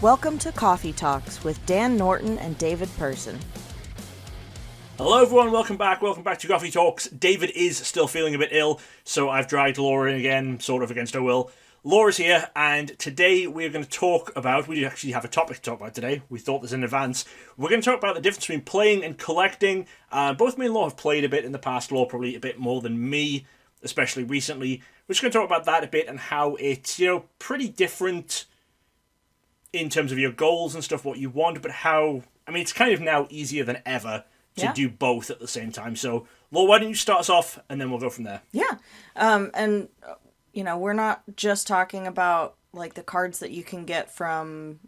Welcome to Koffee Talks with Dan Norton and David Person. Hello everyone, welcome back to Koffee Talks. David is still feeling a bit ill, so I've dragged Laura in again, sort of against her will. Laura's here, and today we're going to talk about, we actually have a topic to talk about today, we thought this in advance. We're going to talk about the difference between playing and collecting. Both me and Laura have played a bit in the past, Laura probably a bit more than me, especially recently. We're just going to talk about that a bit and how it's, pretty different in terms of your goals and stuff, what you want, but how, it's kind of now easier than ever to do both at the same time. So, Laura, why don't you start us off, and then we'll go from there. Yeah, we're not just talking about, like, the cards that you can get from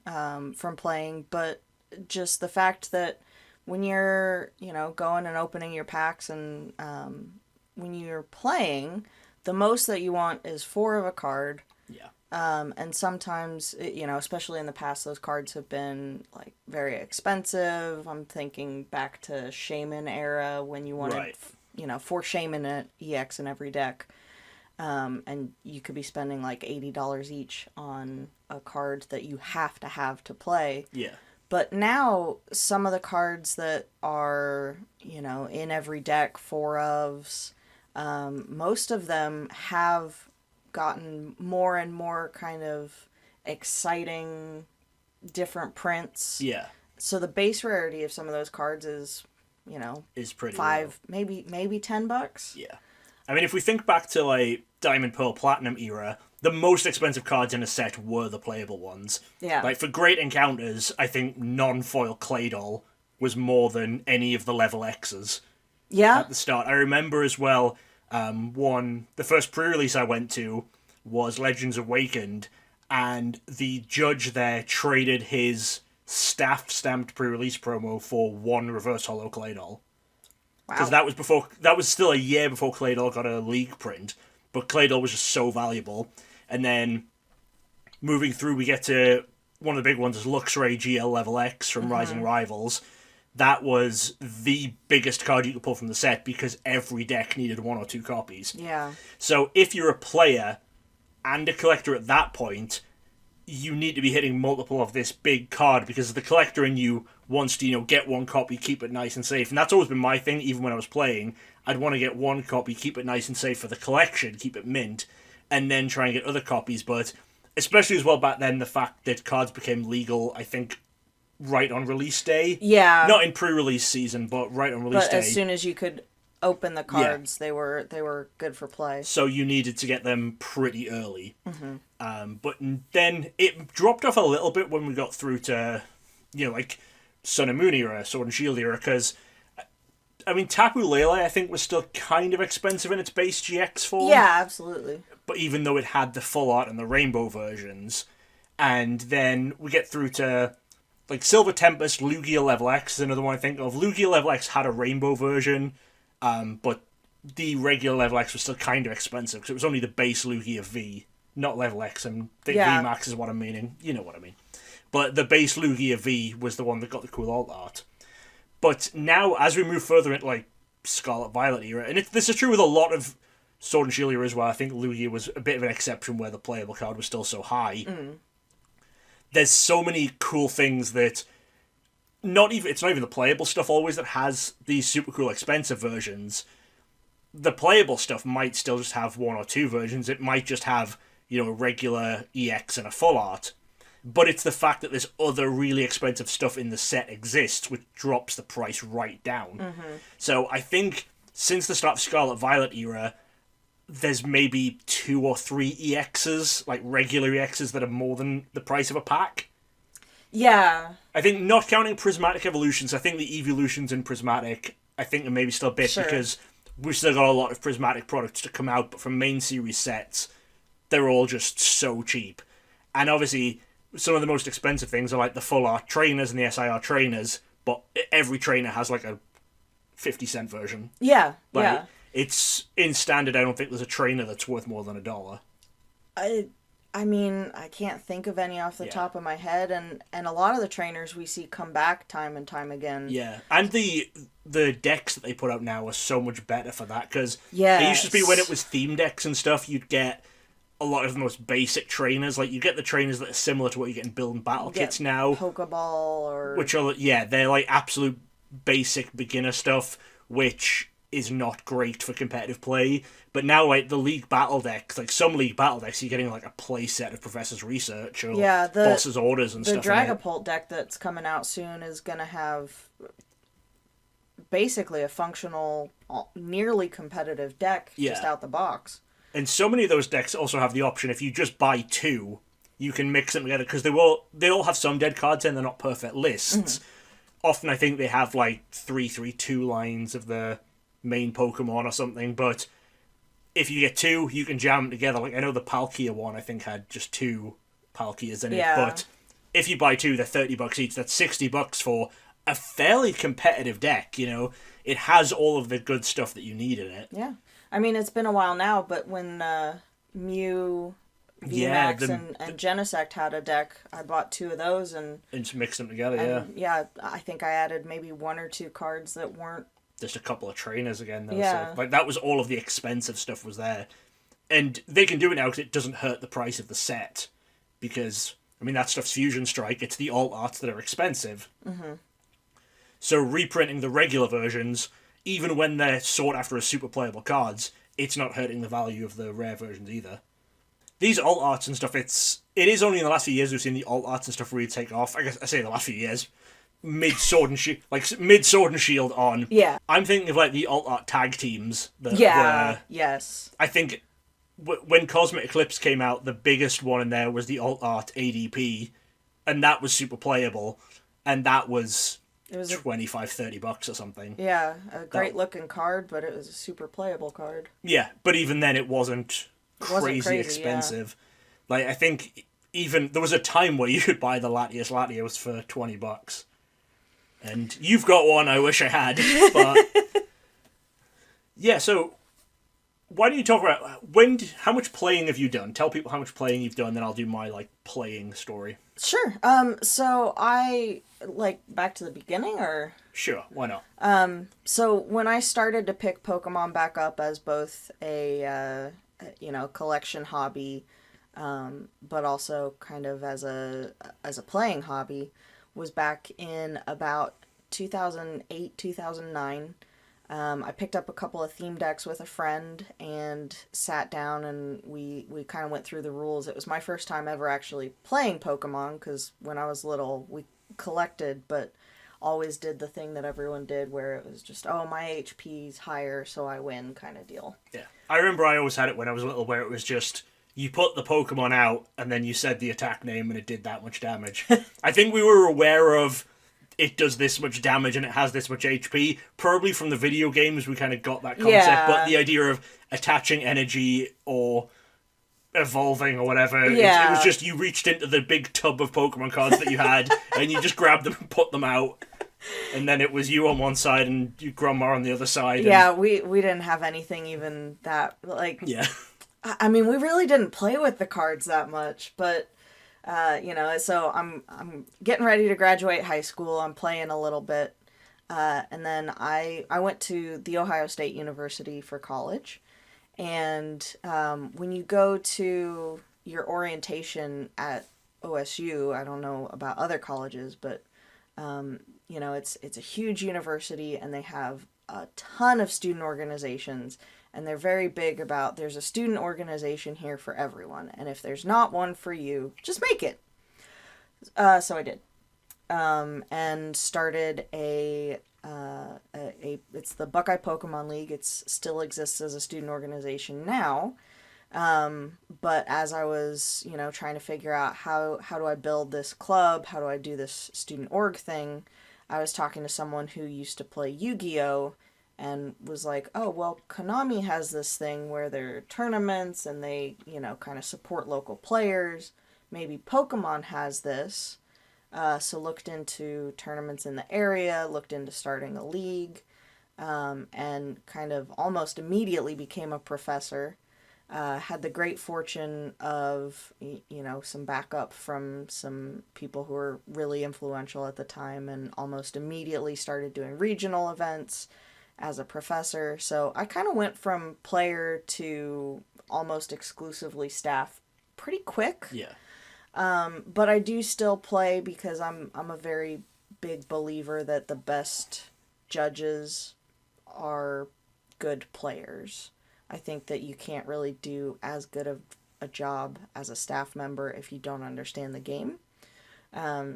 playing, but just the fact that when you're, going and opening your packs and when you're playing, the most that you want is 4 of a card. Yeah. And sometimes, especially in the past, those cards have been, like, very expensive. I'm thinking back to Shaman era when you wanted, 4 Shaman EX in every deck. And you could be spending, like, $80 each on a card that you have to play. Yeah. But now, some of the cards that are, in every deck, 4 ofs, most of them have gotten more and more kind of exciting different prints. Yeah. So the base rarity of some of those cards is pretty $5, low. maybe $10. Yeah. If we think back to, like, Diamond, Pearl, Platinum era, the most expensive cards in a set were the playable ones. Yeah. Like, for great encounters, I think non-foil Claydol was more than any of the level X's. Yeah. At the start. I remember as well, the first pre-release I went to was Legends Awakened, and the judge there traded his staff-stamped pre-release promo for 1 reverse holo Claydol. Because that was still a year before Claydol got a league print, but Claydol was just so valuable. And then, moving through, we get to one of the big ones is Luxray GL Level X from Rising Rivals. That was the biggest card you could pull from the set because every deck needed 1 or 2 copies. Yeah. So if you're a player and a collector at that point, you need to be hitting multiple of this big card because the collector in you wants to, get 1 copy, keep it nice and safe. And that's always been my thing, even when I was playing. I'd want to get 1 copy, keep it nice and safe for the collection, keep it mint, and then try and get other copies. But especially as well back then, the fact that cards became legal, I think, right on release day. Yeah. Not in pre-release season, but right on release day. But as soon as you could open the cards, they were good for play. So you needed to get them pretty early. But then it dropped off a little bit when we got through to, like Sun and Moon era, Sword and Shield era, because, Tapu Lele, I think, was still kind of expensive in its base GX form. Yeah, absolutely. But even though it had the full art and the rainbow versions, and then we get through to, like, Silver Tempest, Lugia Level X is another one I think of. Lugia Level X had a rainbow version, but the regular Level X was still kind of expensive because it was only the base Lugia V, not Level X, and I think VMAX is what I'm meaning. You know what I mean. But the base Lugia V was the one that got the cool alt art. But now, as we move further into, like, Scarlet Violet era, and this is true with a lot of Sword and Shield era as well, I think Lugia was a bit of an exception where the playable card was still so high. There's so many cool things that it's not even the playable stuff always that has these super cool expensive versions. The playable stuff might still just have 1 or 2 versions. It might just have, a regular EX and a full art. But it's the fact that this other really expensive stuff in the set exists, which drops the price right down. So I think since the start of Scarlet Violet era, there's maybe 2 or 3 EXs, like regular EXs, that are more than the price of a pack. Yeah. I think, not counting Prismatic Evolutions, I think the Evolutions in Prismatic, I think are maybe still a bit, because we've still got a lot of Prismatic products to come out, but from main series sets, they're all just so cheap. And obviously, some of the most expensive things are like the full art trainers and the SIR trainers, but every trainer has like a 50-cent version. Yeah, like, it's in standard. I don't think there's a trainer that's worth more than $1. I can't think of any off the top of my head, and a lot of the trainers we see come back time and time again. Yeah, and the decks that they put out now are so much better for that, because it used to be when it was theme decks and stuff, you'd get a lot of the most basic trainers. Like, you get the trainers that are similar to what you get in build and battle kits now. Pokeball or... Which are, yeah, they're like absolute basic beginner stuff, which is not great for competitive play. But now, like, the League Battle decks, like, some League Battle decks, you're getting, like, a play set of Professor's Research or Boss's Orders and stuff. The Dragapult deck that's coming out soon is going to have basically a functional, nearly competitive deck just out the box. And so many of those decks also have the option, if you just buy two, you can mix them together, because they all have some dead cards in, they're not perfect lists. Often I think they have, like, 3/3/2 lines of the main Pokemon or something, but if you get two, you can jam them together. Like, I know the Palkia one, I think, had just two Palkias in it, but if you buy two, they're $30 each. That's $60 for a fairly competitive deck, you know? It has all of the good stuff that you need in it. Yeah. I mean, it's been a while now, but when Mew, VMAX, and Genesect had a deck, I bought two of those and just mixed them together, yeah, I think I added maybe one or two cards that weren't... Just a couple of trainers again, though. Yeah. So, like, that was all of the expensive stuff was there. And they can do it now because it doesn't hurt the price of the set. Because, I mean, that stuff's Fusion Strike. It's the alt arts that are expensive. So reprinting the regular versions, even when they're sought after as super playable cards, it's not hurting the value of the rare versions either. These alt arts and stuff, it is only in the last few years we've seen the alt arts and stuff really take off. I guess I say the last few years. Mid Sword and Shield on. Yeah. I'm thinking of, like, the alt art tag teams that were... Yes. I think when Cosmic Eclipse came out, the biggest one in there was the alt art ADP, and that was super playable, and that was... It was $25-$30 or something. Yeah, a great looking card, but it was a super playable card. Yeah, but even then it wasn't crazy expensive. Yeah. Like, I think even there was a time where you could buy the Latios. Latios for $20. And you've got one, I wish I had. But yeah, so why don't you talk about how much playing have you done? Tell people how much playing you've done, then I'll do my, like, playing story. Sure. So I, like, back to the beginning, or? Sure, why not? So when I started to pick Pokemon back up as both a, collection hobby, but also kind of as a playing hobby, was back in about 2008, 2009. I picked up a couple of theme decks with a friend and sat down and we kind of went through the rules. It was my first time ever actually playing Pokemon, because when I was little we collected, but always did the thing that everyone did where it was just, oh, my HP's higher so I win kind of deal. Yeah. I remember I always had it when I was little where it was just, you put the Pokemon out and then you said the attack name and it did that much damage. I think we were aware of it does this much damage and it has this much HP. Probably from the video games we kind of got that concept, but the idea of attaching energy or evolving or whatever, it was just you reached into the big tub of Pokemon cards that you had and you just grabbed them and put them out. And then it was you on one side and you Gromar on the other side. Yeah, we didn't have anything even that, like... Yeah. I mean, we really didn't play with the cards that much, but... so I'm getting ready to graduate high school. I'm playing a little bit. And then I went to The Ohio State University for college. And when you go to your orientation at OSU, I don't know about other colleges, but, it's a huge university and they have a ton of student organizations. And they're very big about, there's a student organization here for everyone. And if there's not one for you, just make it. So I did. And started it's the Buckeye Pokemon League. It still exists as a student organization now. But as I was, trying to figure out how do I build this club? How do I do this student org thing? I was talking to someone who used to play Yu-Gi-Oh! And was like, oh, well, Konami has this thing where there are tournaments and they, kind of support local players. Maybe Pokemon has this. So looked into tournaments in the area, looked into starting a league, and kind of almost immediately became a professor. Had the great fortune of, some backup from some people who were really influential at the time, and almost immediately started doing regional events as a professor. So I kind of went from player to almost exclusively staff pretty quick. Yeah. But I do still play because I'm a very big believer that the best judges are good players. I think that you can't really do as good of a job as a staff member if you don't understand the game.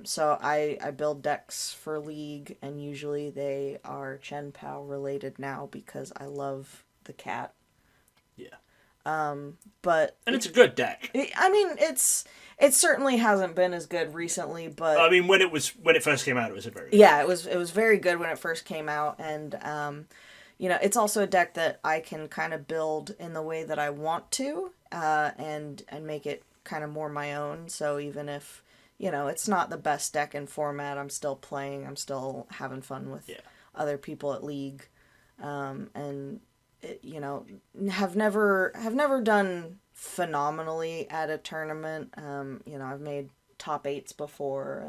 So I build decks for League, and usually they are Chen Pao related now because I love the cat. Yeah. But and it's a good deck. I mean, it certainly hasn't been as good recently, but I mean, when it first came out, it was a very good yeah, it was very good when it first came out, and you know, it's also a deck that I can kind of build in the way that I want to, and make it kind of more my own. So even if, you know, it's not the best deck in format, I'm still playing, I'm still having fun with other people at League, and it, you know, have never done phenomenally at a tournament. You know, I've made top 8s before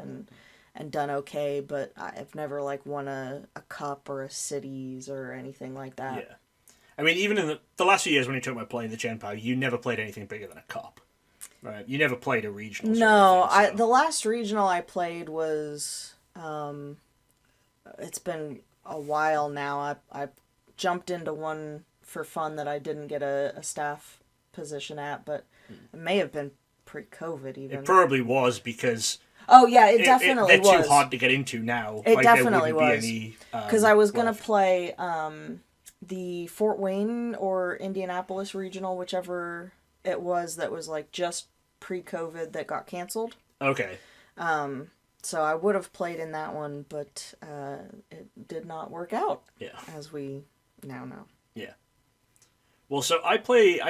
and done okay, but I've never like won a cup or a cities or anything like that. Yeah. I mean, even in the last few years when you talk about playing the Chen Pao, you never played anything bigger than a cup. Right? You never played a regional. No, the last regional I played was it's been a while now. I jumped into one for fun that I didn't get a staff position at, but it may have been pre-COVID even. It probably was because... Oh, yeah, it definitely was. They're too hard to get into now. It definitely was. Because I was going to play the Fort Wayne or Indianapolis regional, whichever it was that was like just pre-COVID that got canceled. Okay. So I would have played in that one, but it did not work out. Yeah. As we now know. Yeah. Well, so I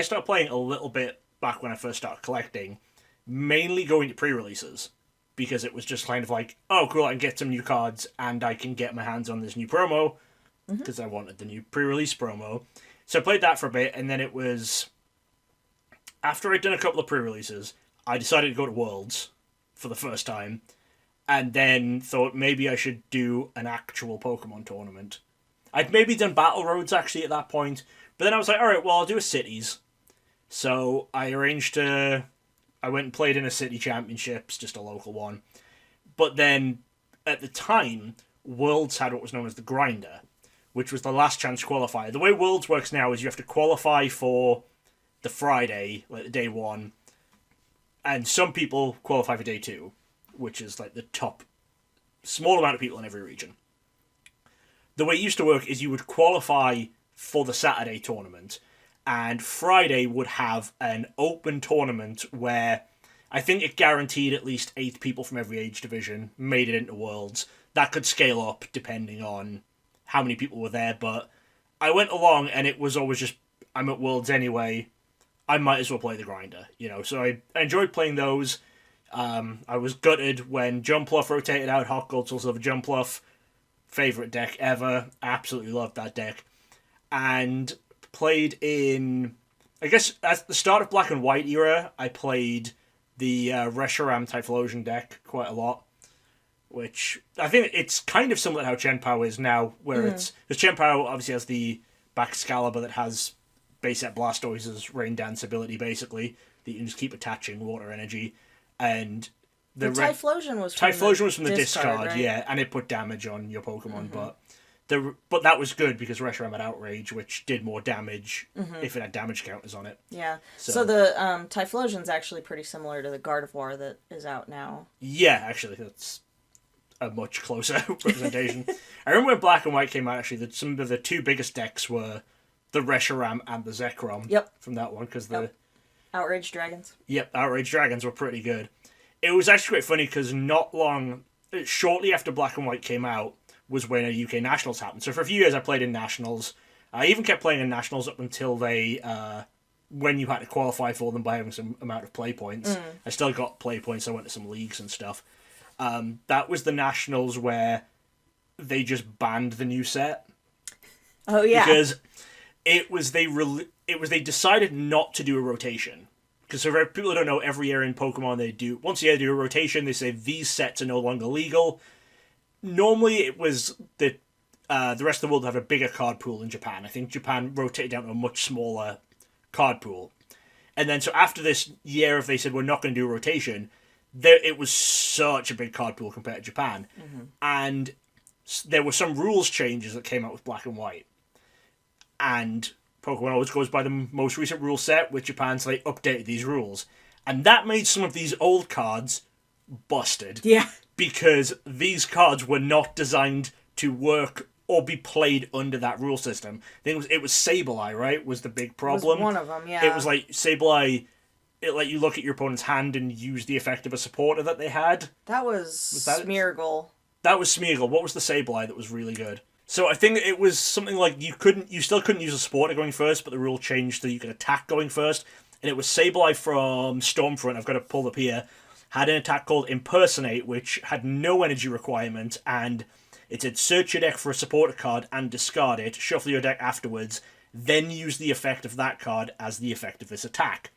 started playing a little bit back when I first started collecting, mainly going to pre-releases, because it was just kind of like, oh, cool, I can get some new cards, and I can get my hands on this new promo, because I wanted the new pre-release promo. So I played that for a bit, and then it was... After I'd done a couple of pre-releases, I decided to go to Worlds for the first time, and then thought maybe I should do an actual Pokemon tournament. I'd maybe done Battle Roads, actually, at that point, but then I was like, alright, well, I'll do a Cities. So I arranged to... I went and played in a City Championships, just a local one. But then, at the time, Worlds had what was known as the Grinder, which was the last chance qualifier. The way Worlds works now is you have to qualify for the Friday, like the day one, and some people qualify for day two, which is like the top small amount of people in every region. The way it used to work is you would qualify for the Saturday tournament, and Friday would have an open tournament where I think it guaranteed at least 8 people from every age division made it into Worlds. That could scale up depending on how many people were there, but I went along and it was always just, I'm at Worlds anyway, I might as well play the Grinder, you know, so I enjoyed playing those. I was gutted when Jumpluff rotated out, Hot Gold, Soul Silver Jumpluff, favourite deck ever, absolutely loved that deck, and played in, I guess, at the start of Black and White era, I played the Reshiram Typhlosion deck quite a lot, which I think it's kind of similar to how Chen Pao is now, where it's, because Chen Pao obviously has the back Excalibur that has base set Blastoise's Rain Dance ability, basically, that you can just keep attaching water energy, and the Typhlosion was from the discard, right? Yeah, and it put damage on your Pokemon, but that was good because Reshiram had Outrage, which did more damage if it had damage counters on it. Yeah. So the Typhlosion's actually pretty similar to the Gardevoir that is out now. Yeah, actually, that's a much closer representation. I remember when Black and White came out, actually, that some of the 2 biggest decks were the Reshiram and the Zekrom. Yep. From that one, because Outrage Dragons. Yep, Outrage Dragons were pretty good. It was actually quite funny because shortly after Black and White came out was when a UK Nationals happened. So for a few years I played in Nationals. I even kept playing in Nationals up until when you had to qualify for them by having some amount of play points. I still got play points, so I went to some leagues and stuff. That was the Nationals where they just banned the new set. Oh yeah. Because they decided not to do a rotation. Because for people who don't know, every year in Pokemon once a year they do a rotation, they say these sets are no longer legal. Normally it was that the rest of the world have a bigger card pool in Japan. I think Japan rotated down to a much smaller card pool. And then so after this year, if they said we're not going to do a rotation, it was such a big card pool compared to Japan. And there were some rules changes that came out with Black and White. And Pokemon always goes by the most recent rule set, with Japan, so they updated these rules. And that made some of these old cards busted. Yeah. Because these cards were not designed to work or be played under that rule system. I think it was Sableye, right? Was the big problem. It was one of them, yeah. It was like Sableye, it let you look at your opponent's hand and use the effect of a supporter that they had. That was Smeargle. That was Smeargle. What was the Sableye that was really good? So I think it was something like you still couldn't use a supporter going first, but the rule changed so you could attack going first. And it was Sableye from Stormfront, I've got to pull up here, had an attack called Impersonate, which had no energy requirement, and it said search your deck for a supporter card and discard it, shuffle your deck afterwards, then use the effect of that card as the effect of this attack.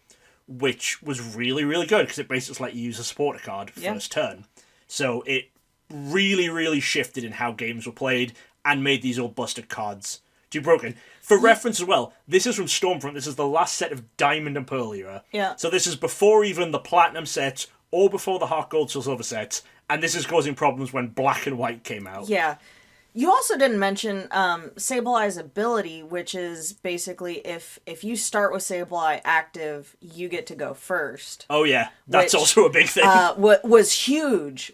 Which was really, really good, because it basically let you use a supporter card first turn. So it really, really shifted in how games were played, and made these old busted cards too broken. For reference as well, this is from Stormfront, this is the last set of Diamond and Pearl era. Yeah. So this is before even the Platinum sets, or before the Heart Gold Silver sets, and this is causing problems when Black and White came out. Yeah. You also didn't mention Sableye's ability, which is basically if you start with Sableye active, you get to go first. Oh yeah, that's also a big thing. Was huge.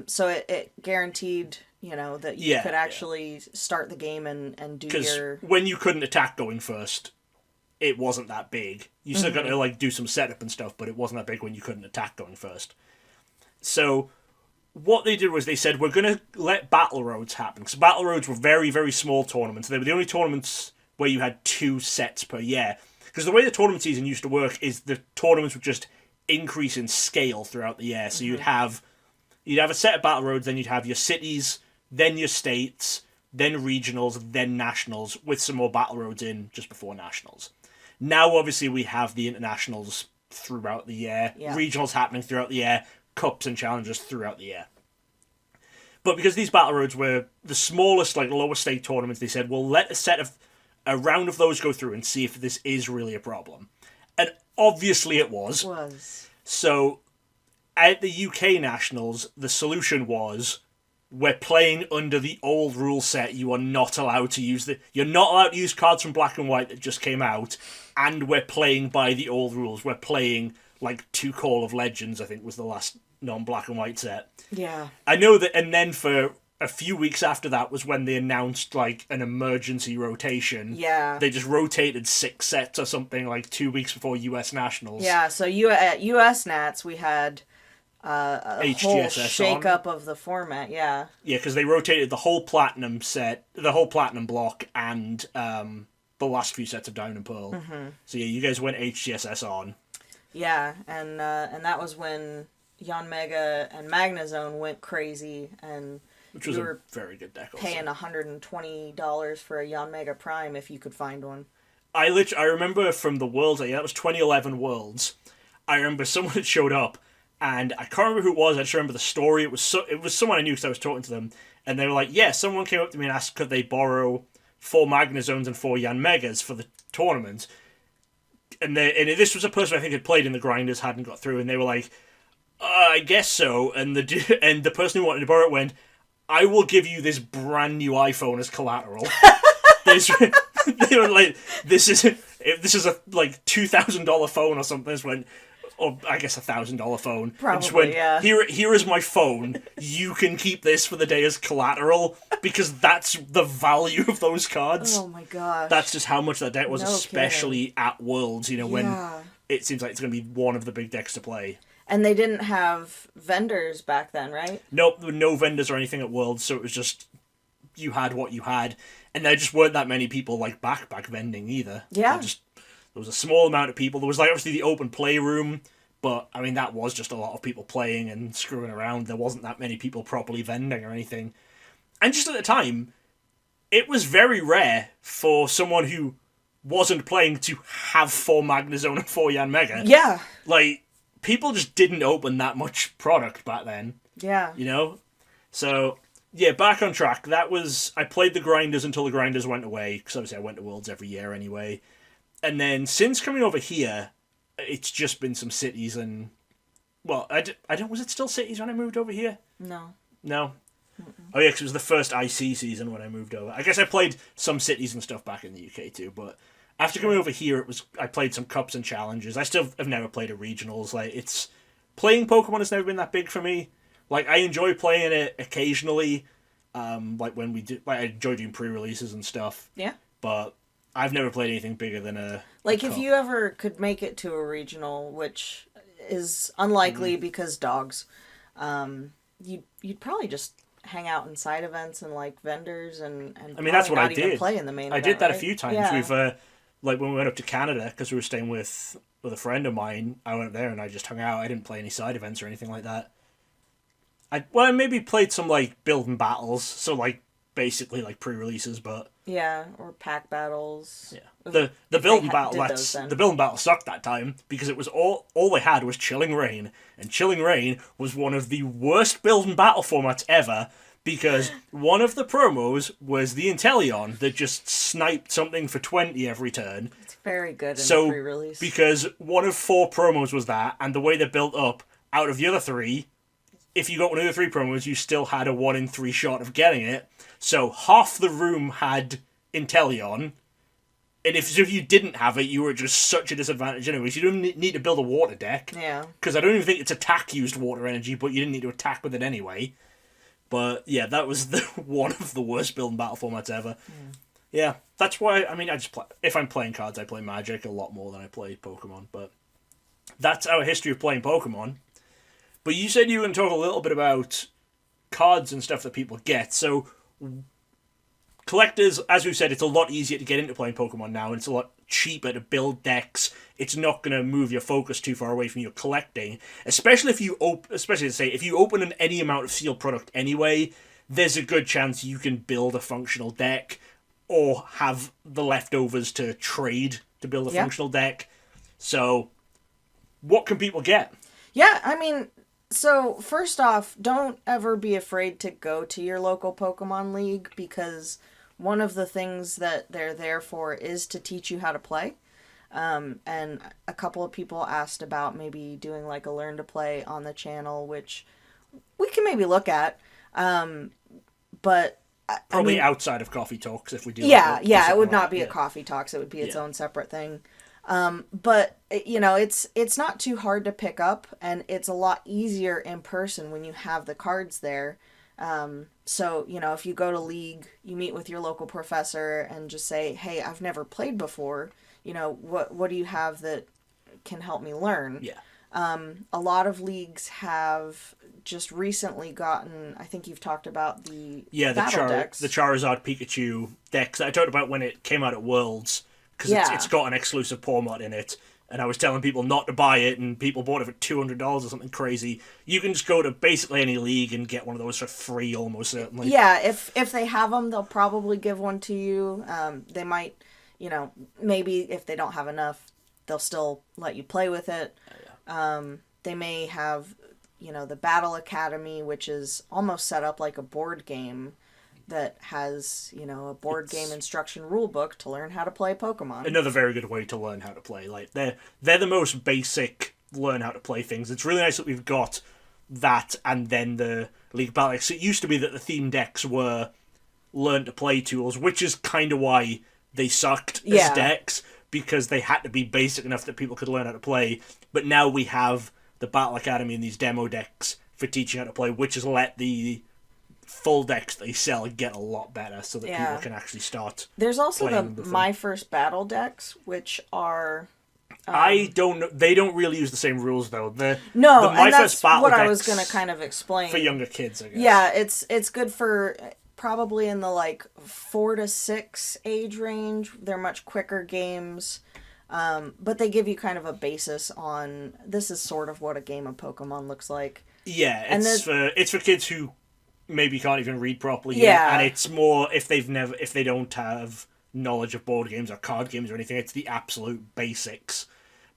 So it guaranteed, that you could actually start the game and do your... Because when you couldn't attack going first, it wasn't that big. You still got to do some setup and stuff, but it wasn't that big when you couldn't attack going first. So what they did was they said, we're going to let Battle Roads happen. Because Battle Roads were very, very small tournaments. They were the only tournaments where you had 2 sets per year. Because the way the tournament season used to work is the tournaments would just increase in scale throughout the year. So you'd have a set of Battle Roads, then you'd have your cities, then your states, then regionals, then nationals, with some more Battle Roads in just before nationals. Now, obviously, we have the internationals throughout the year, regionals happening throughout the year, cups and challenges throughout the year. But because these Battle Roads were the smallest, lower stake tournaments, they said, we'll let a round of those go through and see if this is really a problem. And obviously it was. So, at the UK Nationals, the solution was, we're playing under the old rule set. You are not allowed to use you're not allowed to use cards from Black and White that just came out, and we're playing by the old rules. We're playing 2 Call of Legends, I think, was the last non-Black and White set. Yeah. I know that, and then for a few weeks after that was when they announced, an emergency rotation. Yeah. They just rotated 6 sets or something, 2 weeks before US Nationals. Yeah, so at US Nats, we had a whole shake-up of the format, yeah. Yeah, because they rotated the whole Platinum set, the whole Platinum block, and the last few sets of Diamond and Pearl. So yeah, you guys went HGSS on. Yeah, and that was when Yanmega and Magnezone went crazy, which was a very good deck also. Paying $120 for a Yanmega Prime if you could find one. I remember from the Worlds, that was 2011 Worlds, I remember someone had showed up, and I can't remember who it was, I just remember the story, it was someone I knew because I was talking to them, and they were like, yeah, someone came up to me and asked could they borrow 4 Magnezones and 4 Yanmegas for the tournament. And this was a person I think had played in the Grinders, hadn't got through, and they were like, I guess so. And the person who wanted to borrow it went, I will give you this brand new iPhone as collateral. They were like, this is a $2,000 phone or something. This went, or I guess $1,000 phone. Probably, yeah. Here is my phone. You can keep this for the day as collateral, because that's the value of those cards. Oh my gosh. That's just how much that deck was, especially kidding. At Worlds, when it seems like it's going to be one of the big decks to play. And they didn't have vendors back then, right? Nope, there were no vendors or anything at Worlds, so it was just, you had what you had. And there just weren't that many people, back vending either. Yeah. There was a small amount of people. There was, obviously the open playroom, but, that was just a lot of people playing and screwing around. There wasn't that many people properly vending or anything. And just at the time, it was very rare for someone who wasn't playing to have 4 Magnezone and 4 Yanmega. Yeah. People just didn't open that much product back then. Yeah. So, yeah, back on track. I played the Grinders until the Grinders went away, because obviously I went to Worlds every year anyway. And then since coming over here, it's just been some cities and... Well, I don't... Was it still cities when I moved over here? No. No? Oh yeah, because it was the first IC season when I moved over. I guess I played some cities and stuff back in the UK too, but after coming over here, I played some cups and challenges. I still have never played a regionals. Like, it's... Playing Pokemon has never been that big for me. Like, I enjoy playing it occasionally, like when we do... Like, I enjoy doing pre-releases and stuff. Yeah. But I've never played anything bigger than a... Like, if you ever could make it to a regional, which is unlikely because dogs, you'd probably just hang out in side events and, like, vendors and I mean, that's what I did. Play in the main event, did that right? a few times. Yeah. We've, like, when we went up to Canada, because we were staying with a friend of mine, I went up there and I just hung out. I didn't play any side events or anything like that. I maybe played some, like, build and battles, so, like, basically, like, pre-releases, but... Yeah, or pack battles. Yeah. The build and battle, the build and battle sucked that time, because it was all they had was Chilling Reign, and Chilling Reign was one of the worst build and battle formats ever, because one of the promos was the Inteleon that just sniped something for 20 every turn. It's very good in the pre-release. Because one of 4 promos was that, and the way they built up, out of the other 3, if you got one of the 3 promos, you still had a 1 in 3 shot of getting it. So half the room had Inteleon, and if you didn't have it, you were just such a disadvantage anyways. You don't need to build a water deck. Yeah. Because I don't even think its attack used water energy, but you didn't need to attack with it anyway. But yeah, that was one of the worst build and battle formats ever. Yeah, that's why, I mean, I just play, if I'm playing cards, I play Magic a lot more than I play Pokemon, but that's our history of playing Pokemon. But you said you were going to talk a little bit about cards and stuff that people get, so collectors, as we've said, it's a lot easier to get into playing Pokemon now, and it's a lot cheaper to build decks. It's not going to move your focus too far away from your collecting, especially if you if you open any amount of sealed product anyway, there's a good chance you can build a functional deck or have the leftovers to trade to build a functional deck. So what can people get? Yeah, I mean, so first off, don't ever be afraid to go to your local Pokemon League, because one of the things that they're there for is to teach you how to play. And a couple of people asked about maybe doing like a learn to play on the channel, which we can maybe look at. But probably outside of Coffee Talks if we do. It would not be a Coffee Talks. It would be its own separate thing. But you know, it's not too hard to pick up, and it's a lot easier in person when you have the cards there. So, you know, if you go to League, you meet with your local professor and just say, hey, I've never played before. You know, what do you have that can help me learn? Yeah. A lot of leagues have just recently gotten, I think you've talked about the battle decks. The Charizard Pikachu decks that I talked about when it came out at Worlds, because it's got an exclusive paw mod in it. And I was telling people not to buy it, and people bought it for $200 or something crazy. You can just go to basically any league and get one of those for free, almost certainly. Yeah, if they have them, they'll probably give one to you. They might, you know, maybe if they don't have enough, they'll still let you play with it. They may have, you know, the Battle Academy, which is almost set up like a board game that has, you know, a board game instruction rule book to learn how to play Pokemon. Another very good way to learn how to play. Like, they're the most basic learn how to play things. It's really nice that we've got that and then the League Battle Decks. It used to be that the theme decks were learn to play tools, which is kind of why they sucked as decks, because they had to be basic enough that people could learn how to play. But now we have the Battle Academy and these demo decks for teaching how to play, which has let the full decks they sell get a lot better, so that people can actually start. There's also the My First Battle decks, which are I don't know. They don't really use the same rules though. The My First Battle what I was going to kind of explain for younger kids, I guess. Yeah, it's good for probably in the like 4 to 6 age range. They're much quicker games. But they give you kind of a basis on this is sort of what a game of Pokemon looks like. Yeah, it's for kids who maybe can't even read properly. Yeah, and it's more if they don't have knowledge of board games or card games or anything. It's the absolute basics.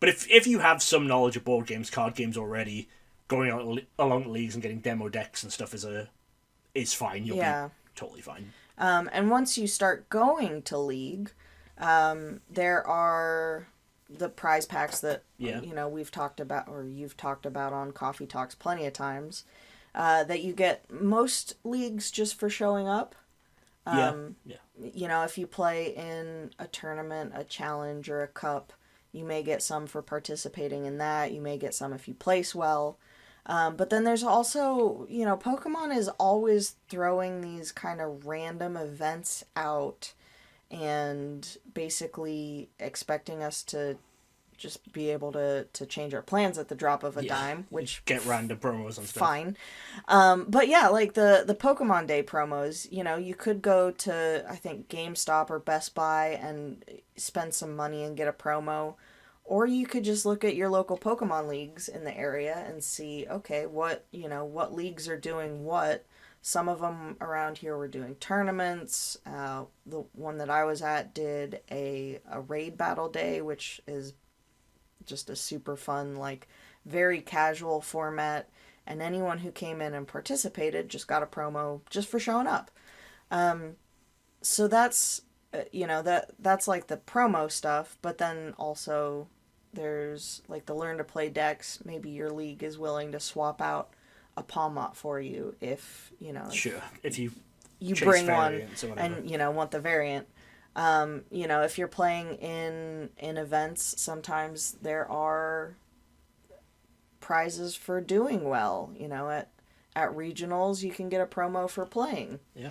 But if you have some knowledge of board games, card games already, going along leagues and getting demo decks and stuff is fine. You'll be totally fine. And once you start going to League, There are the prize packs that, Yeah. you know, we've talked about, or you've talked about on Coffee Talks plenty of times, that you get most leagues just for showing up. Yeah. You know, if you play in a tournament, a challenge, or a cup, you may get some for participating in that. You may get some if you place well. But then there's also, you know, Pokemon is always throwing these kind of random events out and basically expecting us to just be able to change our plans at the drop of a dime, which get random promos and stuff. Fine. But yeah, like the Pokemon Day promos, you know, you could go to, I think, GameStop or Best Buy and spend some money and get a promo. Or you could just look at your local Pokemon leagues in the area and see, okay, what leagues are doing what. Some of them around here were doing tournaments. The one that I was at did a raid battle day, which is just a super fun, like, very casual format. And anyone who came in and participated just got a promo just for showing up. So that's, you know, that's like the promo stuff. But then also there's like the learn to play decks. Maybe your league is willing to swap out a Palmot for you if, you know. Sure, if you bring one and, you know, want the variant. You know, if you're playing in events, sometimes there are prizes for doing well. You know, at regionals, you can get a promo for playing. Yeah.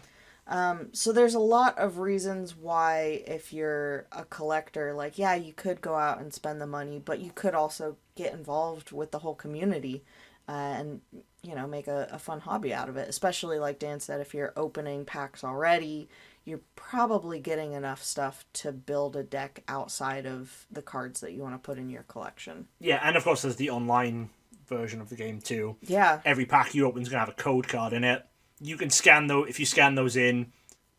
So there's a lot of reasons why, if you're a collector, like, yeah, you could go out and spend the money, but you could also get involved with the whole community and, you know, make a fun hobby out of it. Especially, like Dan said, if you're opening packs already, you're probably getting enough stuff to build a deck outside of the cards that you want to put in your collection. Yeah, and of course there's the online version of the game too. Yeah. Every pack you open is going to have a code card in it. You can scan those. If you scan those in,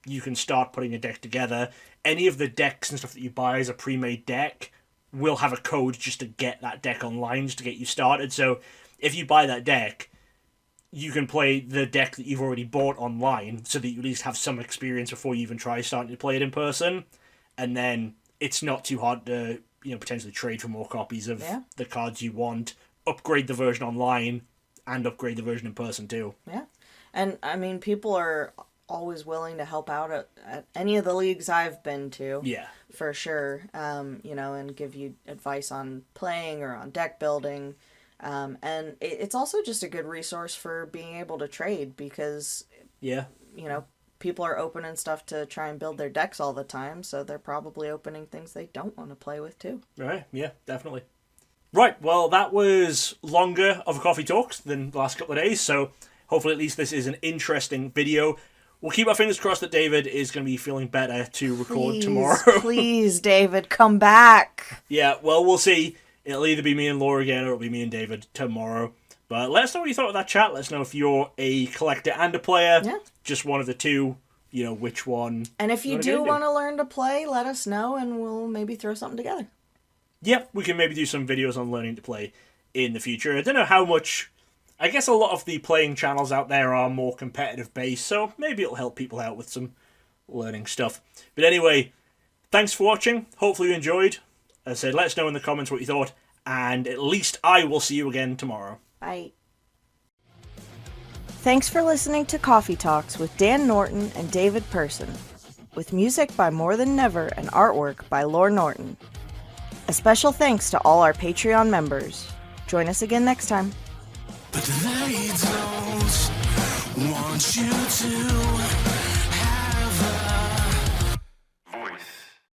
you can start putting a deck together. Any of the decks and stuff that you buy as a pre-made deck will have a code just to get that deck online, just to get you started. So if you buy that deck, you can play the deck that you've already bought online so that you at least have some experience before you even try starting to play it in person. And then it's not too hard to, you know, potentially trade for more copies of the cards you want, upgrade the version online, and upgrade the version in person too. Yeah. And, I mean, people are always willing to help out at any of the leagues I've been to. Yeah. For sure. You know, and give you advice on playing or on deck building. And it's also just a good resource for being able to trade because, you know, people are opening stuff to try and build their decks all the time, so they're probably opening things they don't want to play with too. Right, yeah, definitely. Right, well, that was longer of a Coffee Talks than the last couple of days, so hopefully at least this is an interesting video. We'll keep our fingers crossed that David is going to be feeling better to record tomorrow. Please, David, come back. Yeah, well, we'll see. It'll either be me and Laura again, or it'll be me and David tomorrow. But let us know what you thought of that chat. Let us know if you're a collector and a player. Yeah. Just one of the two. You know, which one. And if you do want to learn to play, let us know and we'll maybe throw something together. Yep, we can maybe do some videos on learning to play in the future. I don't know how much. I guess a lot of the playing channels out there are more competitive based, so maybe it'll help people out with some learning stuff. But anyway, thanks for watching. Hopefully you enjoyed. As I said, let us know in the comments what you thought, and at least I will see you again tomorrow. Bye. Thanks for listening to Coffee Talks with Dan Norton and David Person, with music by More Than Never and artwork by Lore Norton. A special thanks to all our Patreon members. Join us again next time. But they don't want you to.